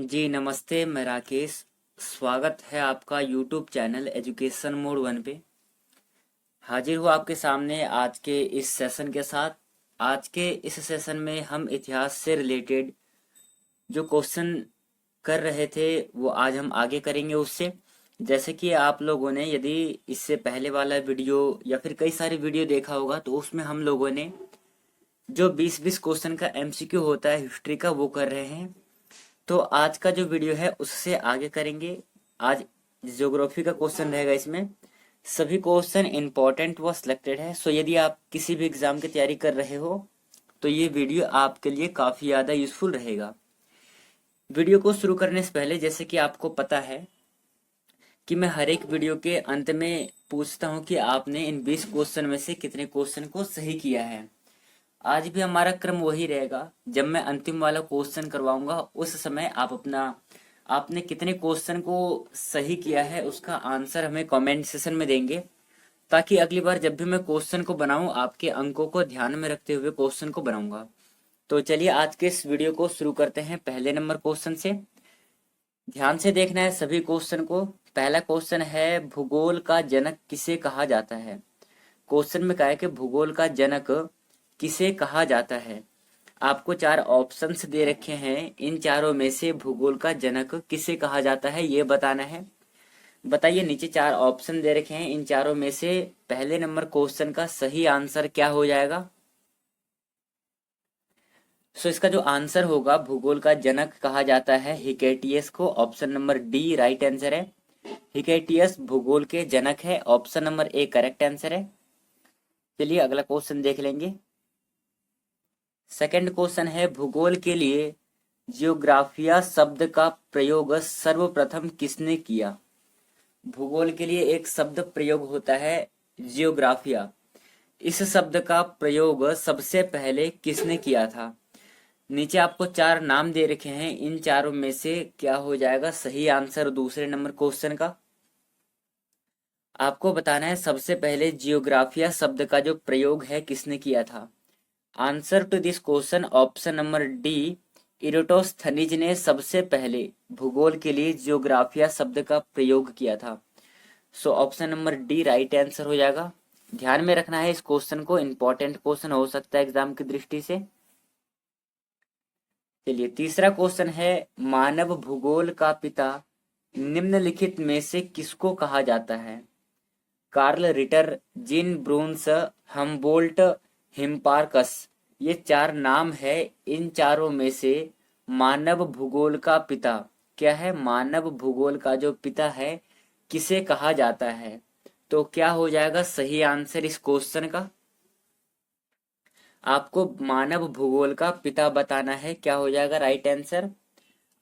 जी नमस्ते, मैं राकेश। स्वागत है आपका यूट्यूब चैनल एजुकेशन मोड 1 पे। हाजिर हुआ आपके सामने आज के इस सेशन के साथ। आज के इस सेशन में हम इतिहास से रिलेटेड जो क्वेश्चन कर रहे थे वो आज हम आगे करेंगे उससे। जैसे कि आप लोगों ने यदि इससे पहले वाला वीडियो या फिर कई सारे वीडियो देखा होगा तो उसमें हम लोगों ने जो 20-20 क्वेश्चन का एमसीक्यू होता है हिस्ट्री का वो कर रहे हैं। तो आज का जो वीडियो है उससे आगे करेंगे। आज ज्योग्राफी का क्वेश्चन रहेगा। इसमें सभी क्वेश्चन इंपॉर्टेंट व सिलेक्टेड है। सो यदि आप किसी भी एग्जाम की तैयारी कर रहे हो तो ये वीडियो आपके लिए काफी ज्यादा यूजफुल रहेगा। वीडियो को शुरू करने से पहले जैसे कि आपको पता है कि मैं हर एक वीडियो के अंत में पूछता हूं कि आपने इन 20 क्वेश्चन में से कितने क्वेश्चन को सही किया है। आज भी हमारा क्रम वही रहेगा। जब मैं अंतिम वाला क्वेश्चन करवाऊंगा उस समय आप आपने कितने क्वेश्चन को सही किया है उसका आंसर हमें कमेंट सेशन में देंगे, ताकि अगली बार जब भी मैं क्वेश्चन को बनाऊं आपके अंकों को ध्यान में रखते हुए क्वेश्चन को बनाऊंगा। तो चलिए आज के इस वीडियो को शुरू करते हैं पहले नंबर क्वेश्चन से। ध्यान से देखना है सभी क्वेश्चन को। पहला क्वेश्चन है, भूगोल का जनक किसे कहा जाता है। क्वेश्चन में कहा है कि भूगोल का जनक किसे कहा जाता है। आपको 4 ऑप्शंस दे रखे हैं। इन चारों में से भूगोल का जनक किसे कहा जाता है ये बताना है। बताइए, नीचे 4 ऑप्शन दे रखे हैं। इन चारों में से पहले नंबर क्वेश्चन का सही आंसर क्या हो जाएगा। सो इसका जो आंसर होगा, भूगोल का जनक कहा जाता है हिकेटियस को। Option number D right answer है। हिकेटियस भूगोल के जनक है। Option number A correct answer है। चलिए अगला क्वेश्चन देख लेंगे। सेकंड क्वेश्चन है, भूगोल के लिए जियोग्राफिया शब्द का प्रयोग सर्वप्रथम किसने किया। भूगोल के लिए एक शब्द प्रयोग होता है जियोग्राफिया। इस शब्द का प्रयोग सबसे पहले किसने किया था। नीचे आपको 4 नाम दे रखे हैं। इन चारों में से क्या हो जाएगा सही आंसर दूसरे नंबर क्वेश्चन का। आपको बताना है सबसे पहले जियोग्राफिया शब्द का जो प्रयोग है किसने किया था। Answer to this question option number D, Eratosthenes ने सबसे पहले भूगोल के लिए जियोग्राफिया शब्द का प्रयोग किया था। So option number D right answer हो जाएगा। ध्यान में रखना है इस क्वेश्चन को, इंपॉर्टेंट क्वेश्चन हो सकता है एग्जाम की दृष्टि से। चलिए तीसरा क्वेश्चन है, मानव भूगोल का पिता निम्नलिखित में से किसको कहा जाता है। Karl Ritter, Jean Brunhes, Humboldt, Hipparchus. ये 4 नाम है। इन चारों में से मानव भूगोल का पिता क्या है। मानव भूगोल का जो पिता है किसे कहा जाता है। तो क्या हो जाएगा सही आंसर इस क्वेश्चन का। आपको मानव भूगोल का पिता बताना है। क्या हो जाएगा right answer.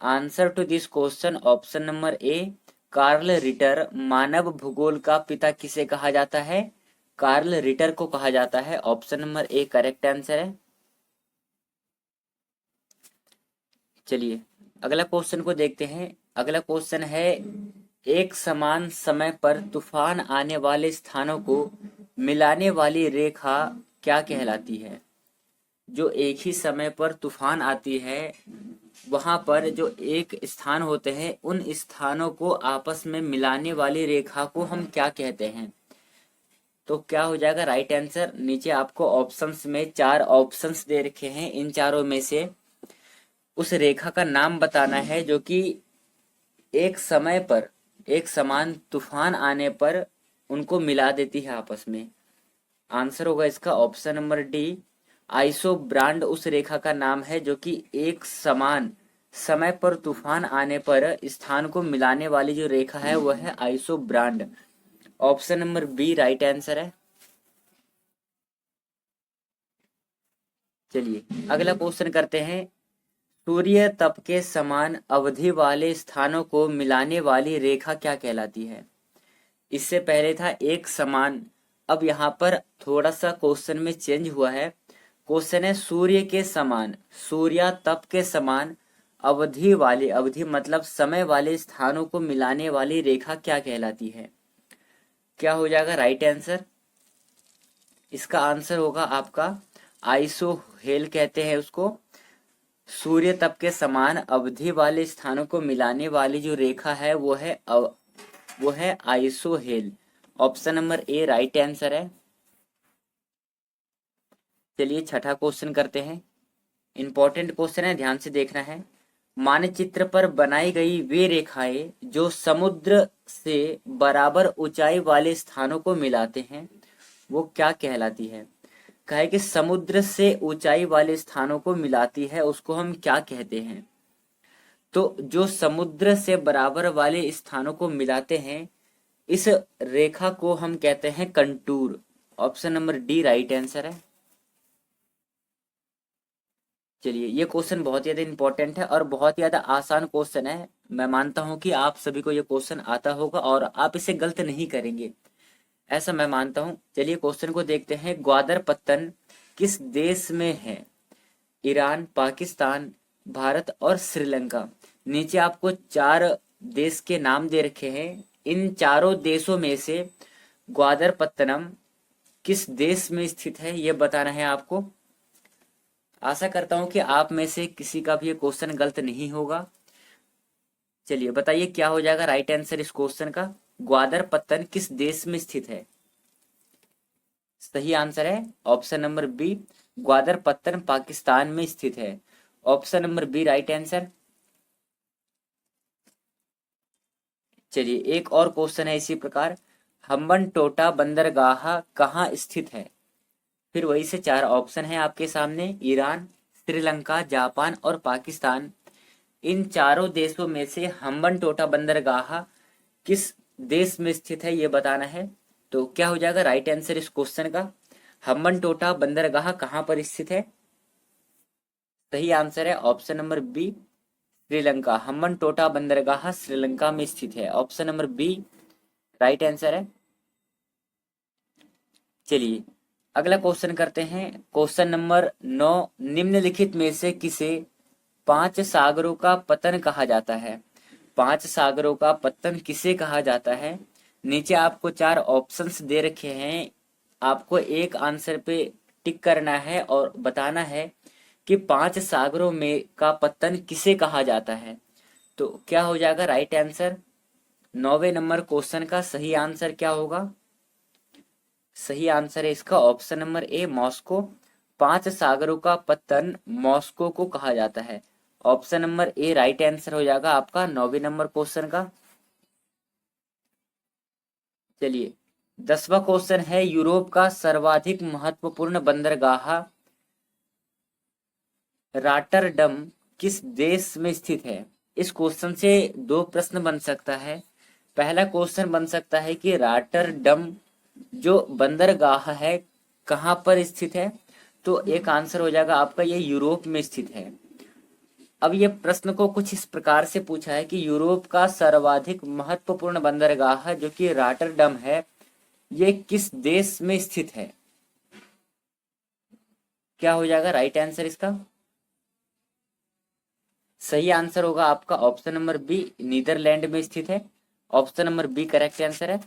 Answer to this question option number A, Karl Ritter. मानव भूगोल का पिता किसे कहा जाता है। कार्ल रिटर को कहा जाता है। Option number A correct answer है। चलिए अगला क्वेश्चन को देखते हैं। अगला क्वेश्चन है, एक समान समय पर तूफान आने वाले स्थानों को मिलाने वाली रेखा क्या कहलाती है। जो एक ही समय पर तूफान आती है वहां पर जो एक स्थान होते हैं उन स्थानों को आपस में मिलाने वाली रेखा को हम क्या कहते हैं। तो क्या हो जाएगा राइट आंसर। नीचे आपको ऑप्शंस में 4 ऑप्शंस दे रखे हैं। इन चारों में से उस रेखा का नाम बताना है जो कि एक समय पर एक समान तूफान आने पर उनको मिला देती है आपस में। आंसर होगा इसका option number D, iso brand उस रेखा का नाम है जो कि एक समान समय पर तूफान आने पर स्थान को मिलाने वाली जो रेखा है वह है आइसो ब्रांड। Option number B right answer है। चलिए अगला क्वेश्चन करते हैं, सूर्य तप के समान अवधि वाले स्थानों को मिलाने वाली रेखा क्या कहलाती है। इससे पहले था एक समान, अब यहाँ पर थोड़ा सा क्वेश्चन में चेंज हुआ है। क्वेश्चन है सूर्य के समान, सूर्य तप के समान अवधि वाले, अवधि मतलब समय वाले स्थानों को मिलाने वाली रेखा क्या कहलाती है। क्या हो जाएगा राइट आंसर। इसका आंसर होगा आपका आइसोहेल कहते हैं उसको। सूर्य तप के समान अवधि वाले स्थानों को मिलाने वाली जो रेखा है वो है isohel. Option number A right answer है। चलिए छठा क्वेश्चन करते हैं। इंपॉर्टेंट क्वेश्चन है, ध्यान से देखना है। मानचित्र पर बनाई गई वे रेखाएं जो समुद्र से बराबर ऊंचाई वाले स्थानों को मिलाते हैं वो क्या कहलाती है? कहे कि समुद्र से ऊंचाई वाले स्थानों को मिलाती है उसको हम क्या कहते हैं? तो जो समुद्र से बराबर वाले स्थानों को मिलाते हैं इस रेखा को हम कहते हैं contour. Option number D right answer है। चलिए ये क्वेश्चन बहुत ज्यादा इंपॉर्टेंट है और बहुत ज्यादा आसान क्वेश्चन है। मैं मानता हूं कि आप सभी को ये क्वेश्चन आता होगा और आप इसे गलत नहीं करेंगे, ऐसा मैं मानता हूं। चलिए क्वेश्चन को देखते हैं। ग्वादर पत्तन किस देश में है? ईरान, पाकिस्तान, भारत और श्रीलंका। नीचे आपको 4 देश के नाम दे रखे हैं। इन चारों देशों में से ग्वादर पत्तनम किस देश में स्थित है ये बताना है आपको। आशा करता हूं कि आप में से किसी का भी ये क्वेश्चन गलत नहीं होगा। चलिए बताइए क्या हो जाएगा राइट आंसर इस क्वेश्चन का। ग्वादर पत्तन किस देश में स्थित है? सही आंसर है ऑप्शन नंबर बी, ग्वादर पत्तन पाकिस्तान में स्थित है। Option number B right answer. चलिए एक और क्वेश्चन है इसी प्रकार। हम्बनटोटा बंदरगाह कहाँ स्थित है? फिर वही से 4 ऑप्शन है आपके सामने। ईरान, श्रीलंका, जापान और पाकिस्तान। इन चारों देशों में से हम्बनटोटा बंदरगाह किस देश में स्थित है ये बताना है। तो क्या हो जाएगा राइट आंसर इस क्वेश्चन का। हम्बनटोटा बंदरगाह कहाँ पर स्थित है? सही आंसर है option number B, Sri Lanka. Hambantota बंदरगाह श्रीलंका में स्थित है। Option number B right answer है। चलिए अगला क्वेश्चन करते हैं। क्वेश्चन नंबर 9, निम्नलिखित में से किसे 5 सागरों का पतन कहा जाता है? 5 सागरों का पतन किसे कहा जाता है? नीचे आपको 4 ऑप्शंस दे रखे हैं। आपको एक आंसर पे टिक करना है और बताना है कि 5 सागरों में का पतन किसे कहा जाता है। तो क्या हो जाएगा राइट आंसर 9वें नंबर क्वेश्चन का? सही आंसर क्या होगा? सही आंसर है इसका ऑप्शन नंबर ए, मॉस्को। 5 सागरों का पतन मॉस्को को कहा जाता है। Option number A right answer हो जाएगा आपका 9वें नंबर क्वेश्चन का। चलिए 10वां क्वेश्चन है। यूरोप का सर्वाधिक महत्वपूर्ण बंदरगाह रॉटरडम किस देश में स्थित है? इस क्वेश्चन से 2 प्रश्न बन सकता है। पहला क्वेश्चन बन सकता है कि रॉटरडम जो बंदरगाह है कहाँ पर स्थित है? तो एक आंसर हो जाएगा आपका ये यूरोप में स्थित है। अब ये प्रश्न को कुछ इस प्रकार से पूछा है कि यूरोप का सर्वाधिक महत्वपूर्ण बंदरगाह जो कि रॉटरडम है ये किस देश में स्थित है? क्या हो जाएगा राइट आंसर इसका? सही आंसर होगा आपका ऑप्शन नंबर बी, नीदरलैंड में स्थित है। Option number B correct answer है।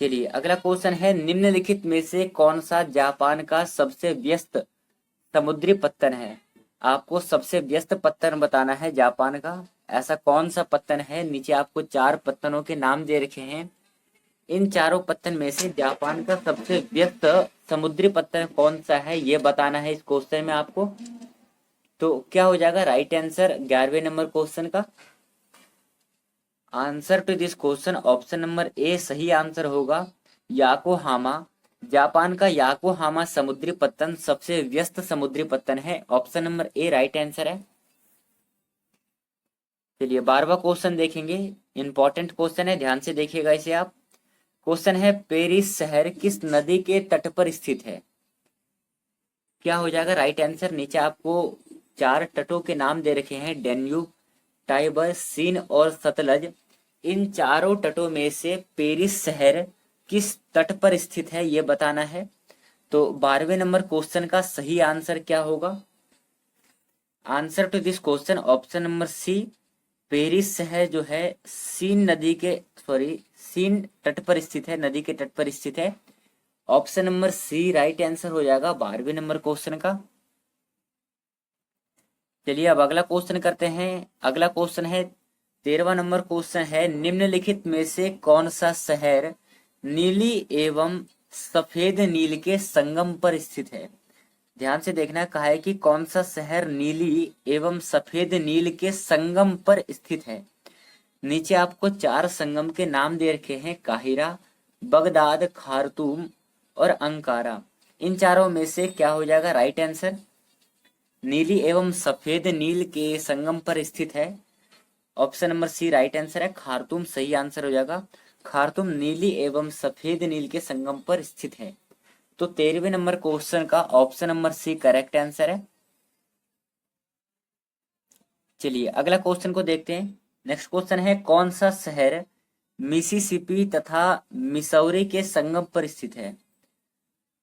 चलिए अगला क्वेश्चन है। निम्नलिखित में से कौन सा जापान का सबसे व्यस्त समुद्री पत्तन है? आपको सबसे व्यस्त पत्तन बताना है जापान का। ऐसा कौन सा पत्तन है? नीचे आपको 4 पत्तनों के नाम दे रखे हैं। इन चारों पत्तन में से जापान का सबसे व्यस्त समुद्री पत्तन कौन सा है ये बताना है इस क्वेश्चन में आपको। तो क्या हो जाएगा राइट आंसर 11वें नंबर क्वेश्चन का? Answer to this question option number A सही आंसर होगा याकोहामा। जापान का याकोहामा समुद्री पत्तन सबसे व्यस्त समुद्री पत्तन है। Option number A right answer है। चलिए 12वां क्वेश्चन देखेंगे। इंपॉर्टेंट क्वेश्चन है, ध्यान से देखिएगा इसे आप। क्वेश्चन है पेरिस शहर किस नदी के तट पर स्थित है? क्या हो जाएगा राइट आंसर? नीचे आपको 4 तटों के नाम दे रखे हैं, डेन्यूब, टाइबर, सीन और सतलज। इन चारों तटों में से पेरिस शहर किस तट पर स्थित है ये बताना है। तो 12वें नंबर क्वेश्चन का सही आंसर क्या होगा? Answer to this question option number C, Paris शहर जो है सीन तट पर स्थित है, नदी के तट पर स्थित है। Option number C right answer हो जाएगा 12वें नंबर क्वेश्चन का। चलिए अब अगला क्वेश्चन करते हैं। अगला क्वेश्चन है 13वां नंबर क्वेश्चन है, निम्नलिखित में से कौन सा शहर नीली एवं सफेद नील के संगम पर स्थित है। ध्यान से देखना, कहा है कि कौन सा शहर नीली एवं सफेद नील के संगम पर स्थित है। नीचे आपको 4 संगम के नाम दे रखे हैं, काहिरा, बगदाद, खार्तूम और अंकारा। इन चारों में से क्या हो जाएगा राइट आंसर। नीली एवं सफेद नील के संगम पर स्थित है। Option number C right answer है, खार्तूम सही आंसर हो जाएगा। खार्तूम नीली एवं सफेद नील के संगम पर स्थित है। तो 13वें नंबर क्वेश्चन का option number C correct answer है। चलिए अगला क्वेश्चन को देखते हैं। नेक्स्ट क्वेश्चन है, कौन सा शहर मिसिसिपी तथा मिसौरी के संगम पर स्थित है।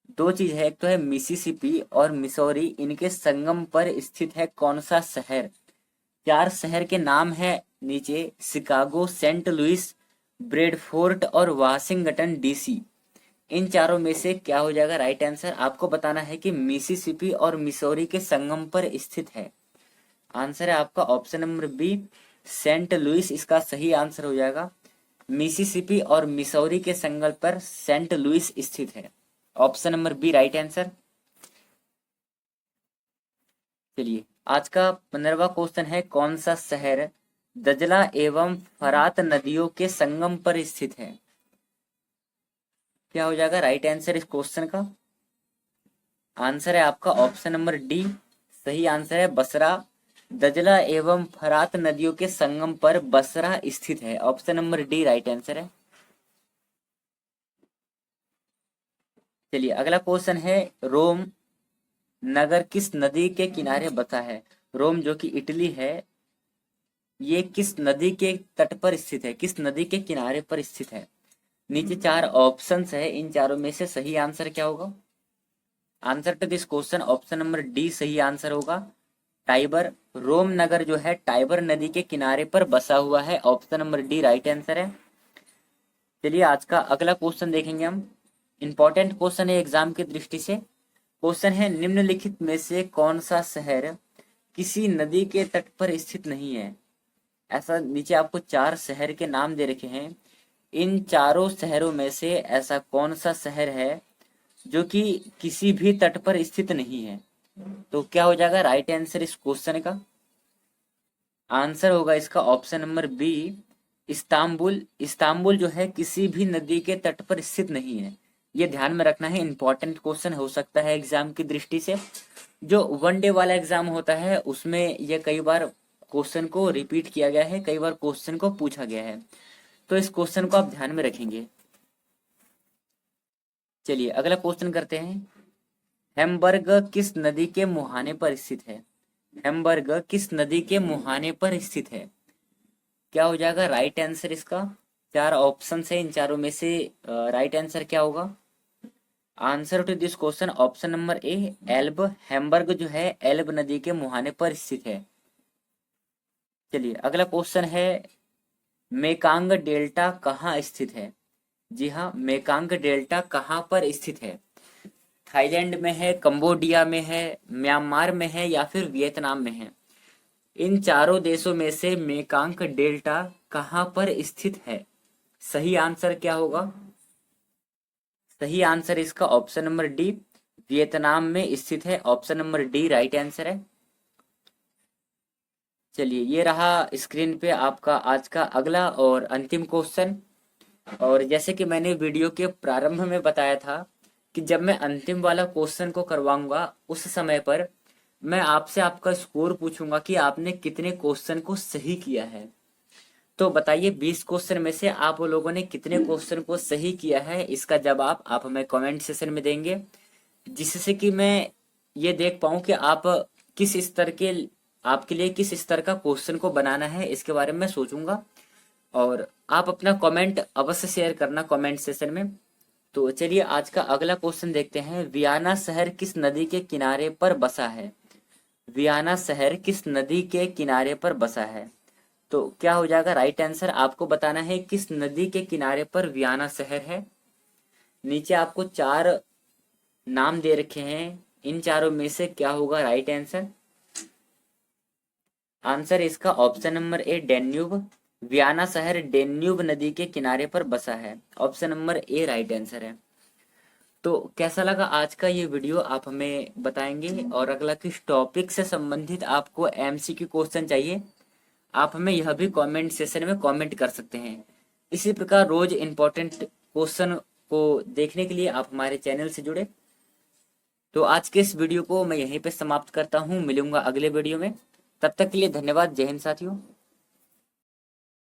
दो चीज है, एक तो है मिसिसिपी और मिसौरी, इनके संगम पर स्थित है कौन सा शहर। 4 शहर के नाम है नीचे, शिकागो, सेंट लुइस, ब्रेडफोर्ट और वाशिंगटन डीसी। इन चारों में से क्या हो जाएगा राइट आंसर। आपको बताना है कि मिसिसिपी और मिसौरी के संगम पर स्थित है। आंसर है आपका option number B, Saint Louis इसका सही आंसर हो जाएगा। मिसिसिपी और मिसौरी के संगम पर सेंट लुइस स्थित है। Option number B right answer. चलिए आज का 15वां क्वेश्चन है, कौन सा शहर दजला एवं फरात नदियों के संगम पर स्थित है। क्या हो जाएगा राइट आंसर इस क्वेश्चन का। आंसर है आपका ऑप्शन नंबर डी, सही आंसर है बसरा। दजला एवं फरात नदियों के संगम पर बसरा स्थित है। Option number D right answer है। चलिए अगला क्वेश्चन है, रोम नगर किस नदी के किनारे बसा है। रोम जो कि इटली है, ये किस नदी के तट पर स्थित है, किस नदी के किनारे पर स्थित है। नीचे 4 ऑप्शंस है, इन चारों में से सही आंसर क्या होगा। Answer to this question option number D सही आंसर होगा, टाइबर। रोम नगर जो है टाइबर नदी के किनारे पर बसा हुआ है। Option number D right answer है। चलिए आज का अगला क्वेश्चन देखेंगे हम। इंपॉर्टेंट क्वेश्चन है एग्जाम की दृष्टि से। क्वेश्चन है, निम्नलिखित में से कौन सा शहर किसी नदी के तट पर स्थित नहीं है। ऐसा नीचे आपको 4 शहर के नाम दे रखे हैं। इन चारों शहरों में से ऐसा कौन सा शहर है जो कि किसी भी तट पर स्थित नहीं है। तो क्या हो जाएगा राइट आंसर इस क्वेश्चन का। आंसर होगा इसका option number B, Istanbul. Istanbul जो है किसी भी नदी के तट पर स्थित नहीं है। ये ध्यान में रखना है, इंपॉर्टेंट क्वेश्चन हो सकता है एग्जाम की दृष्टि से। जो 1 डे वाला एग्जाम होता है उसमें ये कई बार क्वेश्चन को रिपीट किया गया है, कई बार क्वेश्चन को पूछा गया है, तो इस क्वेश्चन को आप ध्यान में रखेंगे। चलिए अगला क्वेश्चन करते हैं। हैम्बर्ग किस नदी के मुहाने पर स्थित है। हैम्बर्ग किस नदी के मुहाने पर स्थित है। क्या हो जाएगा राइट आंसर इसका। 4 ऑप्शन है, इन चारों में से राइट आंसर क्या होगा। Answer to this question option number A, Elbe. Hamburg जो है एल्ब नदी के मुहाने पर स्थित है। चलिए अगला क्वेश्चन है, मेकांग डेल्टा कहाँ स्थित है। जी हाँ, मेकांग डेल्टा कहाँ पर स्थित है। थाईलैंड में है, कंबोडिया में है, म्यांमार में है या फिर वियतनाम में है। इन चारों देशों में से मेकांग डेल्टा कहाँ पर स्थित है। सही आंसर क्या होगा। सही आंसर इसका ऑप्शन नंबर डी, वियतनाम में स्थित है। Option number D right answer है। चलिए ये रहा स्क्रीन पे आपका आज का अगला और अंतिम क्वेश्चन। और जैसे कि मैंने वीडियो के प्रारंभ में बताया था कि जब मैं अंतिम वाला क्वेश्चन को करवाऊंगा उस समय पर मैं आपसे आपका स्कोर पूछूंगा कि आपने कितने क्वेश्चन को सही किया है। तो बताइए 20 क्वेश्चन में से आप लोगों ने कितने क्वेश्चन को सही किया है। इसका जवाब आप हमें कमेंट सेशन में देंगे, जिससे कि मैं ये देख पाऊं कि आप किस स्तर के, आपके लिए किस स्तर का क्वेश्चन को बनाना है, इसके बारे में सोचूंगा। और आप अपना कमेंट अवश्य शेयर करना कमेंट सेशन में। तो चलिए आज का अगला क्वेश्चन देखते हैं। वियना शहर किस नदी के किनारे पर बसा है। वियना शहर किस नदी के किनारे पर बसा है। तो क्या हो जाएगा राइट आंसर। आपको बताना है किस नदी के किनारे पर वियना शहर है। नीचे आपको 4 नाम दे रखे हैं, इन चारों में से क्या होगा राइट आंसर। आंसर इसका ऑप्शन नंबर ए डेन्यूब। वियना शहर डेन्यूब नदी के किनारे पर बसा है। Option number A right answer है। तो कैसा लगा आज का ये वीडियो आप हमें बताएंगे, और अगला किस टॉपिक से संबंधित आपको एमसीक्यू क्वेश्चन चाहिए आप हमें यह भी कमेंट सेशन में कमेंट कर सकते हैं। इसी प्रकार रोज इंपॉर्टेंट क्वेश्चन को देखने के लिए आप हमारे चैनल से जुड़े। तो आज के इस वीडियो को मैं यहीं पे समाप्त करता हूँ, मिलूंगा अगले वीडियो में। तब तक के लिए धन्यवाद। जय हिंद साथियों।